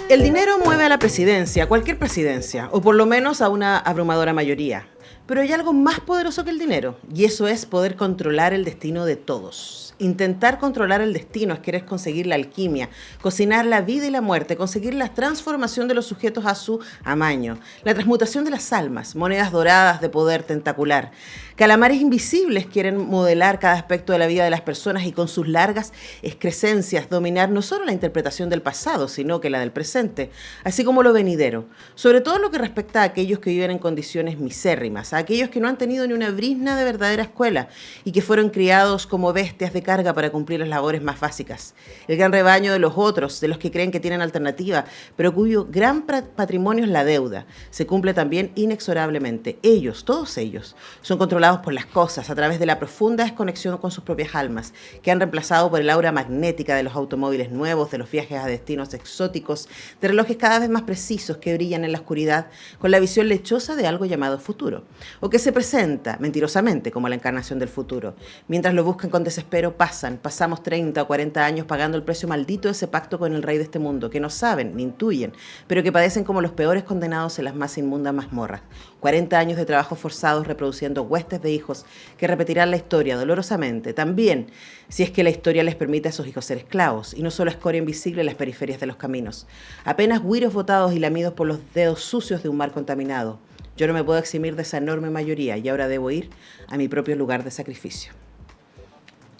El dinero mueve a la presidencia, cualquier presidencia, o por lo menos a una abrumadora mayoría. Pero hay algo más poderoso que el dinero, y eso es poder controlar el destino de todos. Intentar controlar el destino es querer conseguir la alquimia, cocinar la vida y la muerte, conseguir la transformación de los sujetos a su amaño, la transmutación de las almas, monedas doradas de poder tentacular. Calamares invisibles quieren modelar cada aspecto de la vida de las personas y con sus largas excrescencias dominar no solo la interpretación del pasado, sino que la del presente, así como lo venidero. Sobre todo lo que respecta a aquellos que viven en condiciones misérrimas, a aquellos que no han tenido ni una brizna de verdadera escuela y que fueron criados como bestias de carga para cumplir las labores más básicas. El gran rebaño de los otros, de los que creen que tienen alternativa, pero cuyo gran patrimonio es la deuda, se cumple también inexorablemente. Ellos, todos ellos, son controlados por las cosas a través de la profunda desconexión con sus propias almas, que han reemplazado por el aura magnética de los automóviles nuevos, de los viajes a destinos exóticos, de relojes cada vez más precisos que brillan en la oscuridad con la visión lechosa de algo llamado futuro, o que se presenta mentirosamente como la encarnación del futuro. Mientras lo buscan con desespero, pasamos 30 o 40 años pagando el precio maldito de ese pacto con el rey de este mundo, que no saben ni intuyen, pero que padecen como los peores condenados en las más inmundas mazmorras. 40 años de trabajo forzados reproduciendo huestes de hijos que repetirán la historia dolorosamente, también si es que la historia les permite a esos hijos ser esclavos, y no solo escoria invisible en las periferias de los caminos. Apenas güiros botados y lamidos por los dedos sucios de un mar contaminado. Yo no me puedo eximir de esa enorme mayoría y ahora debo ir a mi propio lugar de sacrificio.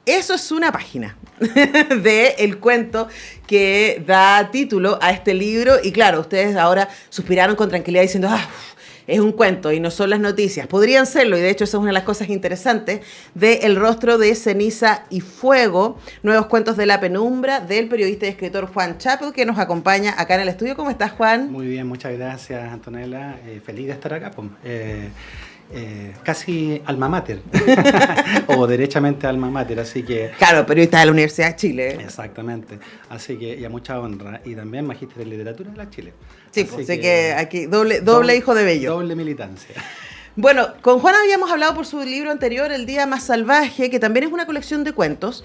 Eso es una página del cuento que da título a este libro. Y claro, ustedes ahora suspiraron con tranquilidad diciendo, es un cuento y no son las noticias. Podrían serlo, y de hecho esa es una de las cosas interesantes de El rostro de ceniza y fuego, nuevos cuentos de la penumbra, del periodista y escritor Juan Chappell, que nos acompaña acá en el estudio. ¿Cómo estás, Juan? Muy bien, muchas gracias, Antonella. Feliz de estar acá. Casi alma mater, o derechamente alma mater, así que... Claro, periodista de la Universidad de Chile. Exactamente, así que y a mucha honra, y también magíster en literatura de la Chile. Sí, pues sé que aquí doble hijo de Bello. Doble militancia. Bueno, con Juan habíamos hablado por su libro anterior, El día más salvaje, que también es una colección de cuentos,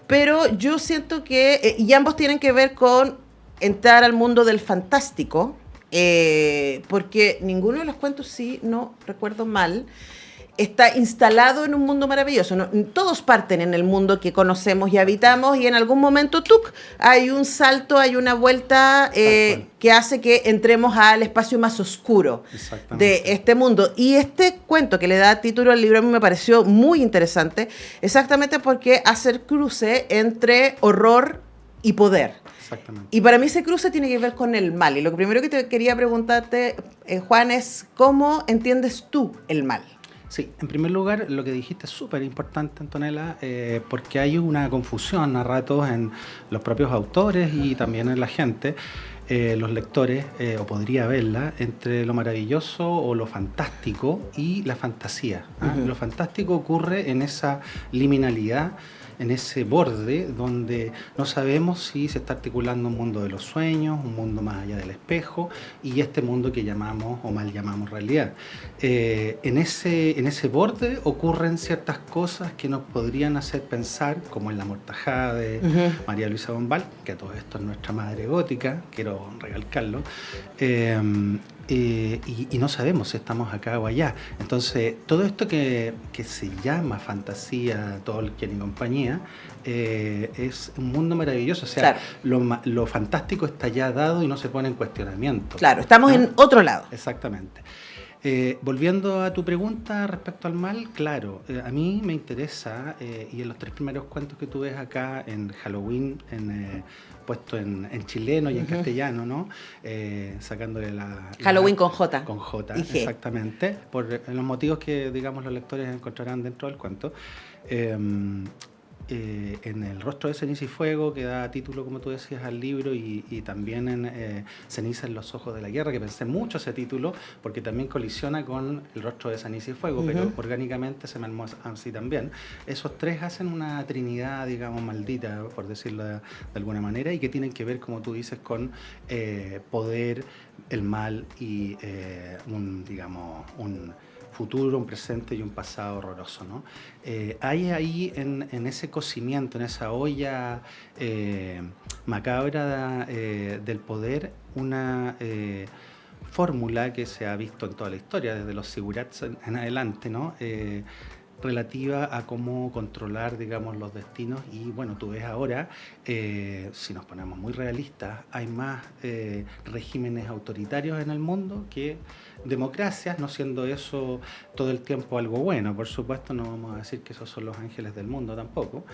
pero yo siento que, y ambos tienen que ver con entrar al mundo del fantástico, porque ninguno de los cuentos, si no recuerdo mal, está instalado en un mundo maravilloso. No, todos parten en el mundo que conocemos y habitamos, y en algún momento hay un salto, hay una vuelta que hace que entremos al espacio más oscuro de este mundo. Y este cuento que le da título al libro a mí me pareció muy interesante, exactamente porque hace el cruce entre horror y poder. Y para mí ese cruce tiene que ver con el mal. Y lo primero que te quería preguntarte, Juan, es ¿cómo entiendes tú el mal? Sí, en primer lugar, lo que dijiste es súper importante, Antonella, porque hay una confusión a ratos en los propios autores y también en la gente, los lectores, o podría haberla, entre lo maravilloso o lo fantástico y la fantasía. Lo fantástico ocurre en esa liminalidad, en ese borde donde no sabemos si se está articulando un mundo de los sueños, un mundo más allá del espejo, y este mundo que llamamos o mal llamamos realidad. En ese borde ocurren ciertas cosas que nos podrían hacer pensar, como en La mortajada de María Luisa Bombal, que a todo esto es nuestra madre gótica, quiero recalcarlo, y no sabemos si estamos acá o allá. Entonces, todo esto que se llama fantasía, Tolkien y compañía, es un mundo maravilloso. O sea, claro, lo fantástico está ya dado y no se pone en cuestionamiento. Claro, estamos en otro lado. Exactamente. Volviendo a tu pregunta respecto al mal, claro, a mí me interesa, y en los 3 primeros cuentos que tú ves acá en Halloween, puesto en chileno y en castellano, ¿no? Sacándole Halloween con J. Con J, exactamente, por los motivos que, digamos, los lectores encontrarán dentro del cuento. En El rostro de ceniza y fuego, que da título, como tú decías, al libro, y también en Ceniza en los ojos de la guerra, que pensé mucho ese título, porque también colisiona con El rostro de ceniza y fuego, pero orgánicamente se me armó así también. Esos 3 hacen una trinidad, digamos, maldita, por decirlo de alguna manera, y que tienen que ver, como tú dices, con poder, el mal y un futuro, un presente y un pasado horroroso, ¿no? Hay ahí en ese cocimiento, en esa olla macabra del poder, una fórmula que se ha visto en toda la historia, desde los sigurats en adelante, ¿no? Relativa a cómo controlar, digamos, los destinos. Y bueno, tú ves ahora, si nos ponemos muy realistas, hay más regímenes autoritarios en el mundo que democracias, no siendo eso todo el tiempo algo bueno. Por supuesto, no vamos a decir que esos son los ángeles del mundo tampoco,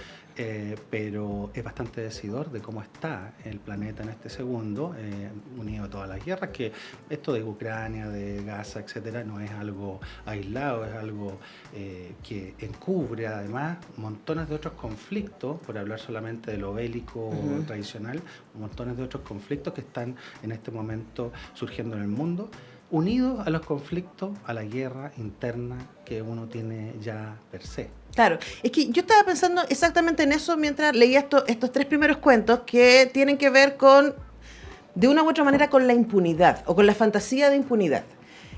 pero es bastante decidor de cómo está el planeta en este segundo, unido a todas las guerras, que esto de Ucrania, de Gaza, etcétera, no es algo aislado, es algo que encubre además montones de otros conflictos, por hablar solamente de lo bélico tradicional, montones de otros conflictos que están en este momento surgiendo en el mundo, unidos a los conflictos, a la guerra interna que uno tiene ya per se. Claro, es que yo estaba pensando exactamente en eso mientras leía estos 3 primeros cuentos que tienen que ver con, de una u otra manera, con la impunidad o con la fantasía de impunidad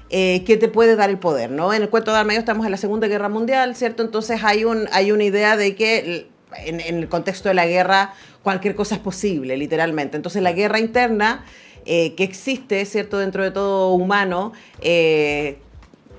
que te puede dar el poder, ¿no? En el cuento de Armedio estamos en la Segunda Guerra Mundial, ¿cierto? Entonces hay una idea de que en el contexto de la guerra cualquier cosa es posible, literalmente. Entonces la guerra interna que existe, ¿cierto? Dentro de todo humano,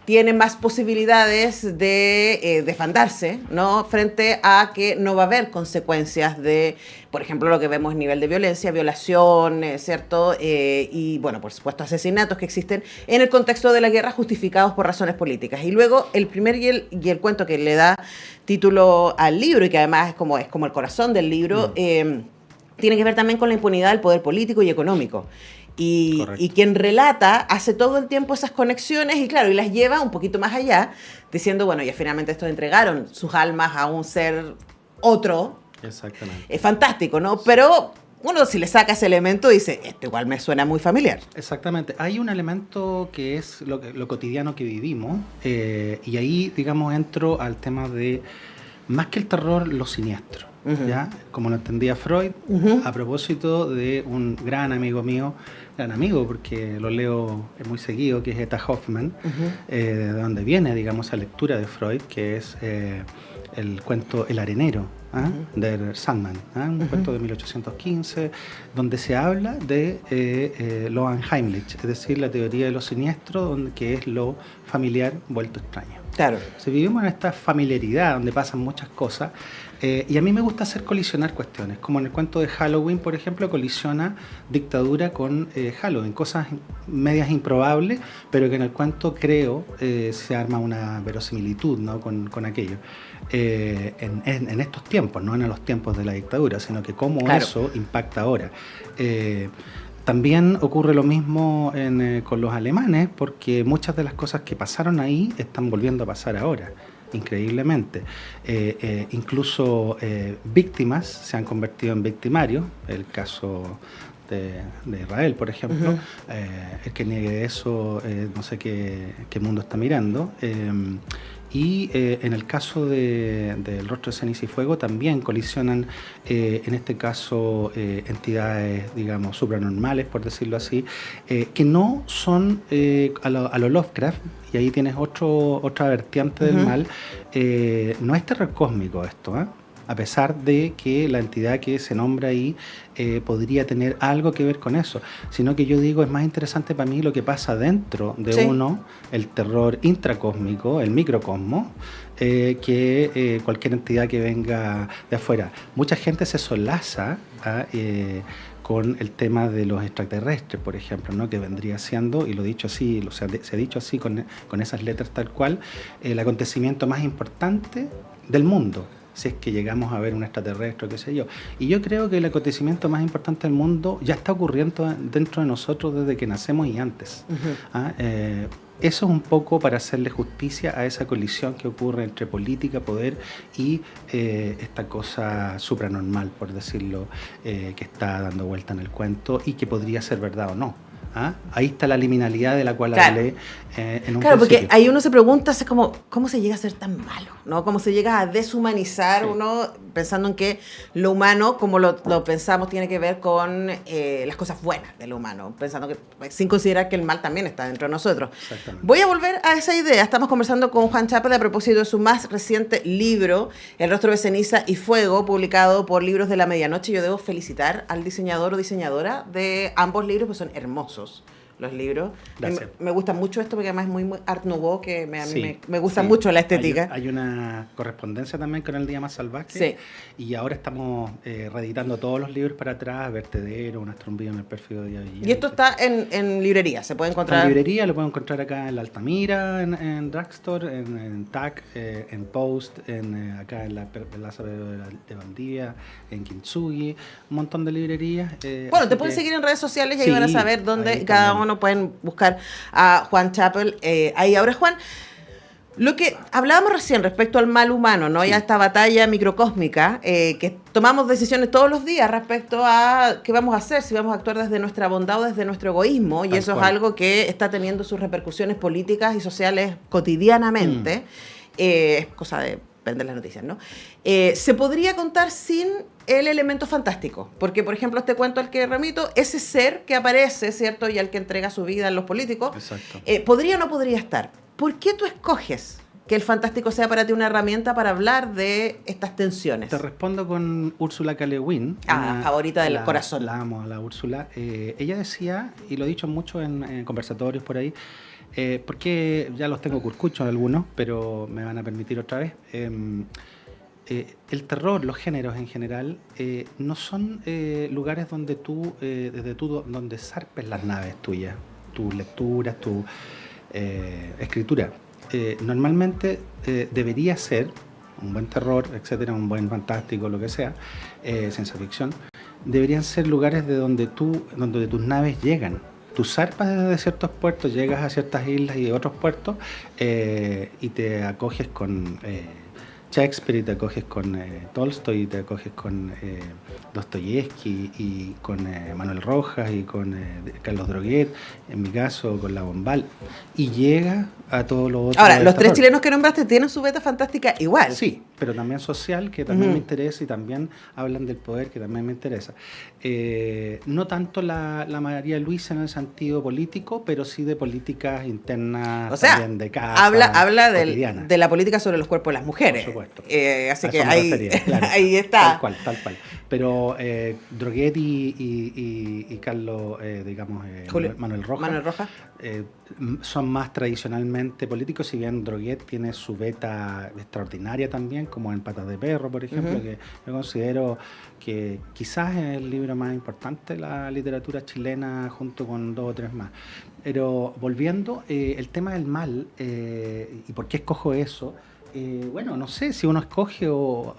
tiene más posibilidades de desfandarse, ¿no? Frente a que no va a haber consecuencias de, por ejemplo, lo que vemos a nivel de violencia, violación, ¿cierto? Y, bueno, por supuesto, asesinatos que existen en el contexto de la guerra justificados por razones políticas. Y luego, el primer y el cuento que le da título al libro, y que además es como el corazón del libro, tiene que ver también con la impunidad del poder político y económico. Y quien relata hace todo el tiempo esas conexiones y claro, y las lleva un poquito más allá, diciendo, bueno, ya finalmente estos entregaron sus almas a un ser otro. Exactamente. Es fantástico, ¿no? Pero uno si le saca ese elemento dice, esto igual me suena muy familiar. Exactamente. Hay un elemento que es lo cotidiano que vivimos y ahí, digamos, entro al tema de, más que el terror, lo siniestro. ¿Ya? Como lo entendía Freud, a propósito de un gran amigo mío, gran amigo porque lo leo muy seguido, que es Eta Hoffman, de donde viene, digamos, esa lectura de Freud, que es el cuento El arenero, de Sandman, un cuento de 1815, donde se habla de Lohan Heimlich, es decir, la teoría de lo siniestro, que es lo familiar vuelto extraño. Claro. Si vivimos en esta familiaridad donde pasan muchas cosas, y a mí me gusta hacer colisionar cuestiones, como en el cuento de Halloween, por ejemplo, colisiona dictadura con Halloween, cosas medias improbables, pero que en el cuento creo se arma una verosimilitud, ¿no? con aquello. En estos tiempos, no en los tiempos de la dictadura, sino que cómo eso impacta ahora. También ocurre lo mismo con los alemanes, porque muchas de las cosas que pasaron ahí están volviendo a pasar ahora, increíblemente. Incluso víctimas se han convertido en victimarios, el caso de Israel, por ejemplo. El que niegue eso, no sé qué mundo está mirando. Y en el caso del Rostro de Ceniza y Fuego también colisionan, en este caso, entidades, digamos, supranormales, por decirlo así, que no son a lo Lovecraft, y ahí tienes otra vertiente del mal. No es terror cósmico esto, a pesar de que la entidad que se nombra ahí podría tener algo que ver con eso, sino que yo digo, es más interesante para mí lo que pasa dentro de uno, el terror intracósmico, el microcosmos, que cualquier entidad que venga de afuera. Mucha gente se solaza con el tema de los extraterrestres, por ejemplo, ¿no? Que vendría siendo, y lo he dicho así, se ha dicho así con esas letras tal cual, el acontecimiento más importante del mundo, si es que llegamos a ver un extraterrestre, qué sé yo. Y yo creo que el acontecimiento más importante del mundo ya está ocurriendo dentro de nosotros desde que nacemos y antes. Eso es un poco para hacerle justicia a esa colisión que ocurre entre política, poder y esta cosa supranormal, por decirlo, que está dando vuelta en el cuento y que podría ser verdad o no. ¿Ah? Ahí está la liminalidad de la cual Claro. hablé en un Claro, porque principio. ahí uno se pregunta, es como, ¿cómo se llega a ser tan malo? ¿No? ¿Cómo se llega a deshumanizar Sí. uno pensando en que lo humano, como lo pensamos, tiene que ver con las cosas buenas de lo humano? Pensando que, sin considerar que el mal también está dentro de nosotros. Exactamente. Voy a volver a esa idea. Estamos conversando con Juan Chappell a propósito de su más reciente libro, El rostro de ceniza y fuego, publicado por Libros de la Medianoche. Yo debo felicitar al diseñador o diseñadora de ambos libros, pues son hermosos los libros. Gracias. Me gusta mucho esto porque además es muy Art Nouveau, que a mí Sí, me gusta sí. mucho la estética. Hay una correspondencia también con El Día Más Salvaje. Sí. Y ahora estamos reeditando todos los libros para atrás, Vertedero, Un Astrombío en el Pérfido Día Villante. Y esto está en librería, se puede Está encontrar. en librería, lo pueden encontrar acá en la Altamira, en Drugstore, en TAC, en Post, acá en la Plaza de Valdivia, en Kintsugi, un montón de librerías. Bueno, así te pueden que- seguir en redes sociales y ahí Sí, van a saber dónde ahí cada también. uno pueden buscar a Juan Chappell. Ahí ahora, Juan, lo que hablábamos recién respecto al mal humano, ¿no? Sí. Ya esta batalla microcósmica, que tomamos decisiones todos los días respecto a qué vamos a hacer, si vamos a actuar desde nuestra bondad o desde nuestro egoísmo, y Tal eso cual. es algo que está teniendo sus repercusiones políticas y sociales cotidianamente. Es cosa de prender las noticias, ¿no? Se podría contar sin el elemento fantástico, porque por ejemplo este cuento al que remito, ese ser que aparece, ¿cierto? Y al que entrega su vida en los políticos, Exacto. ¿podría o no podría estar? ¿Por qué tú escoges que el fantástico sea para ti una herramienta para hablar de estas tensiones? Te respondo con Úrsula K. Le Guin. Favorita del corazón. La amo, la Úrsula. Ella decía, y lo he dicho mucho en conversatorios por ahí, porque ya los tengo curcuchos algunos, pero me van a permitir otra vez. El terror, los géneros en general, no son lugares donde donde zarpes las naves tuyas, tus lecturas, tu escritura. Normalmente debería ser un buen terror, etcétera, un buen fantástico, lo que sea, ciencia ficción, deberían ser lugares donde tus naves llegan. Tú zarpas desde ciertos puertos, llegas a ciertas islas y otros puertos y te acoges con Shakespeare, y te acoges con Tolstoy, y te acoges con Dostoyevsky, y con Manuel Rojas, y con Carlos Droguet, en mi caso con La Bombal, y llega a todos los otros. Ahora, los tres terror. chilenos que nombraste tienen su beta fantástica igual. Sí, pero también social, que también me interesa, y también hablan del poder, que también me interesa. No tanto la María Luisa en el sentido político, pero sí de políticas internas, O sea, también de casa, habla cotidiana. de la política sobre los cuerpos de las mujeres. Por supuesto. Así A que eso me ahí, refería, claro. ahí está. Tal cual. Pero Droguet y Carlos, digamos, Julio. Manuel Rojas, Manuel Rojas. son más tradicionalmente políticos, si bien Droguet tiene su beta extraordinaria también, como en Patas de Perro, por ejemplo, que yo considero que quizás es el libro más importante de la literatura chilena, junto con 2 o 3 más. Pero volviendo, el tema del mal, y por qué escojo eso, bueno, no sé si uno escoge o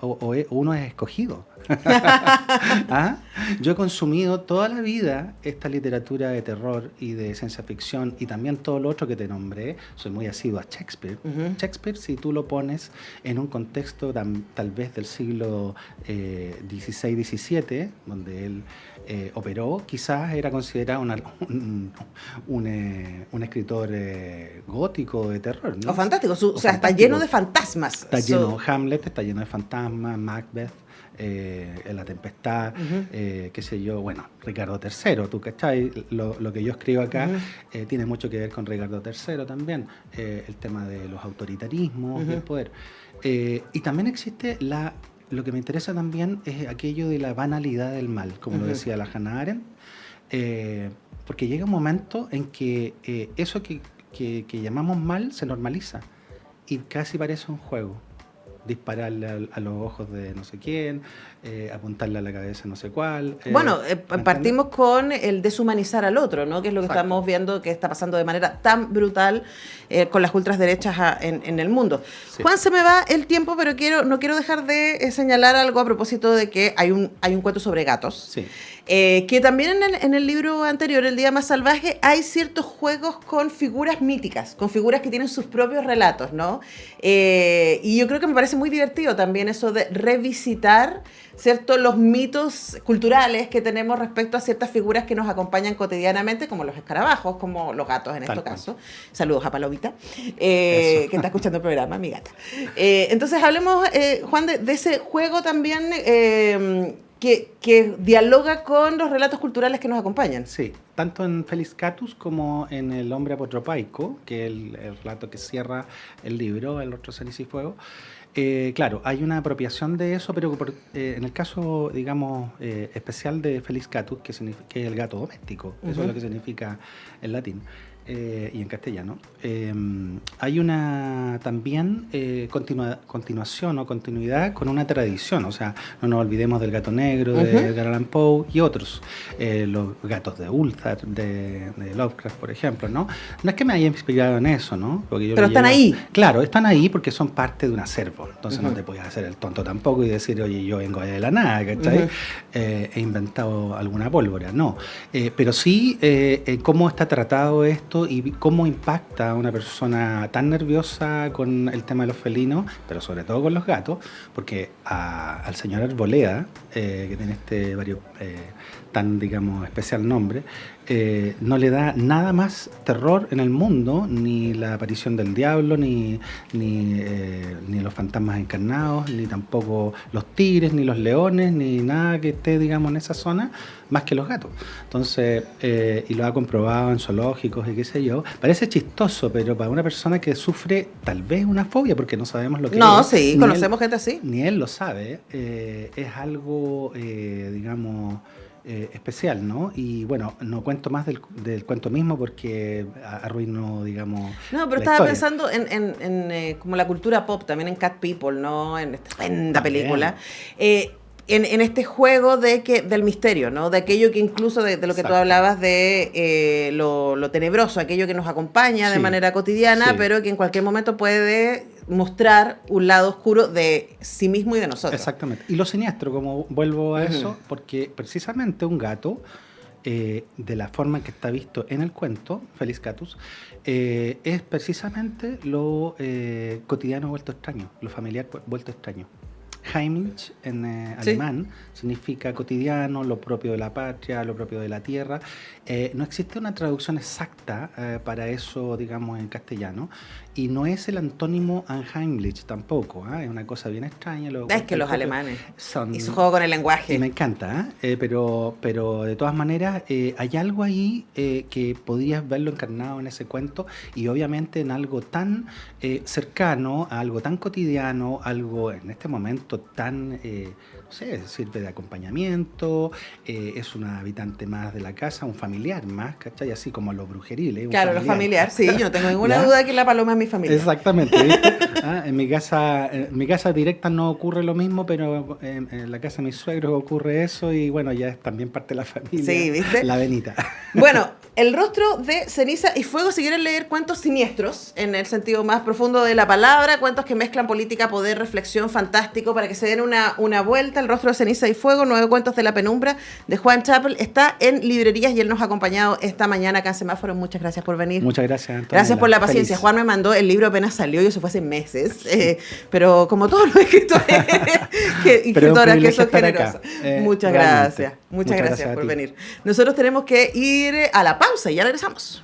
uno es escogido. ¿Ah? Yo he consumido toda la vida esta literatura de terror y de ciencia ficción, y también todo lo otro que te nombré. Soy muy asiduo a Shakespeare. Shakespeare, si tú lo pones en un contexto tal vez del siglo XVI-XVII, donde él operó, quizás era considerado un escritor gótico de terror, ¿no? O fantástico. O sea, está fantástico. lleno de fantasmas. Está lleno, Hamlet está lleno de fantasmas, Macbeth, La Tempestad, qué sé yo, bueno, Ricardo III, tú cachai, lo que yo escribo acá tiene mucho que ver con Ricardo III también, el tema de los autoritarismos y el poder. Y también existe lo que me interesa también es aquello de la banalidad del mal, como lo decía la Hannah Arendt, porque llega un momento en que eso que llamamos mal se normaliza y casi parece un juego. Dispararle a los ojos de no sé quién, apuntarle a la cabeza no sé cuál. Bueno, ¿me partimos con el deshumanizar al otro, ¿no? Que es lo que Exacto. estamos viendo que está pasando de manera tan brutal con las ultraderechas en el mundo. Sí. Juan, se me va el tiempo, pero no quiero dejar de señalar algo a propósito de que hay un cuento sobre gatos. Sí. Que también en el libro anterior, El Día Más Salvaje, hay ciertos juegos con figuras míticas, con figuras que tienen sus propios relatos, ¿no? Y yo creo que me parece parece muy divertido también eso de revisitar, ¿cierto?, los mitos culturales que tenemos respecto a ciertas figuras que nos acompañan cotidianamente, como los escarabajos, como los gatos en este caso. Saludos a Palomita, que está escuchando el programa, mi gata. Entonces hablemos, Juan, de ese juego también que dialoga con los relatos culturales que nos acompañan. Sí, tanto en Felis Catus como en El hombre apotropaico, que es el relato que cierra el libro, El rostro, ceniza y fuego. Claro, hay una apropiación de eso, pero en el caso, digamos, especial de Felis Catus, que es el gato doméstico, eso es lo que significa en latín. Y en castellano, hay una también continuación o continuidad con una tradición, o sea, no nos olvidemos del gato negro de Edgar Allan Poe y otros, los gatos de Ulthar, de Lovecraft, por ejemplo, ¿no? No es que me haya inspirado en eso, ¿no? Porque yo pero están ahí. Claro, están ahí porque son parte de un acervo, entonces no te puedes hacer el tonto tampoco y decir, oye, yo vengo de la nada, ¿cachai? He inventado alguna pólvora, no. Pero sí, cómo está tratado esto y cómo impacta a una persona tan nerviosa con el tema de los felinos, pero sobre todo con los gatos, porque al señor Arboleda, que tiene este tan, digamos, especial nombre, no le da nada más terror en el mundo, ni la aparición del diablo, ni los fantasmas encarnados, ni tampoco los tigres, ni los leones, ni nada que esté, digamos, en esa zona, más que los gatos. Entonces, y lo ha comprobado en zoológicos y qué sé yo, parece chistoso, pero para una persona que sufre tal vez una fobia, porque no sabemos lo que es. No, sí, conocemos gente así. Ni él lo sabe, es algo, digamos, especial, ¿no? Y bueno, no cuento más del cuento mismo porque arruino, digamos. No, pero estaba pensando en como la cultura pop, también en Cat People, ¿no? En esta estupenda película. En este juego del misterio, ¿no? De aquello que incluso de lo que tú hablabas de lo tenebroso, aquello que nos acompaña de manera cotidiana, pero que en cualquier momento puede mostrar un lado oscuro de sí mismo y de nosotros. Exactamente. Y lo siniestro, como vuelvo a eso, porque precisamente un gato, de la forma en que está visto en el cuento, Felis Catus, es precisamente lo cotidiano vuelto extraño, lo familiar vuelto extraño. Heimlich en alemán significa cotidiano, lo propio de la patria, lo propio de la tierra. No existe una traducción exacta para eso, digamos, en castellano, y no es el antónimo Unheimlich tampoco. Es una cosa bien extraña. Es que los alemanes y su juego con el lenguaje. Me encanta, pero de todas maneras hay algo ahí que podrías verlo encarnado en ese cuento, y obviamente en algo tan cercano, a algo tan cotidiano, algo en este momento tan, no sé, sirve de acompañamiento, es un habitante más de la casa, un familiar más, ¿cachai? Así como los brujeriles. Claro, los familiares, sí, yo no tengo ninguna duda de que la paloma es mi familia. Exactamente, ¿viste? En mi casa directa no ocurre lo mismo, pero en la casa de mis suegros ocurre eso, y bueno, ya es también parte de la familia. Sí, ¿viste? La venita. Bueno, El rostro de ceniza y fuego, si quieren leer cuentos siniestros, en el sentido más profundo de la palabra, cuentos que mezclan política, poder, reflexión, fantástico, para que se den una vuelta. El rostro de ceniza y fuego, 9 cuentos de la penumbra, de Juan Chappell, está en librerías y él nos ha acompañado esta mañana acá en Semáforo. Muchas gracias por venir. Muchas gracias, Antonella. Gracias por la paciencia. Feliz. Juan me mandó, el libro apenas salió y eso fue hace meses, pero como todos los escritores escritoras que son generosas. Muchas gracias. Muchas gracias por venir. Nosotros tenemos que ir a la pausa y ya regresamos.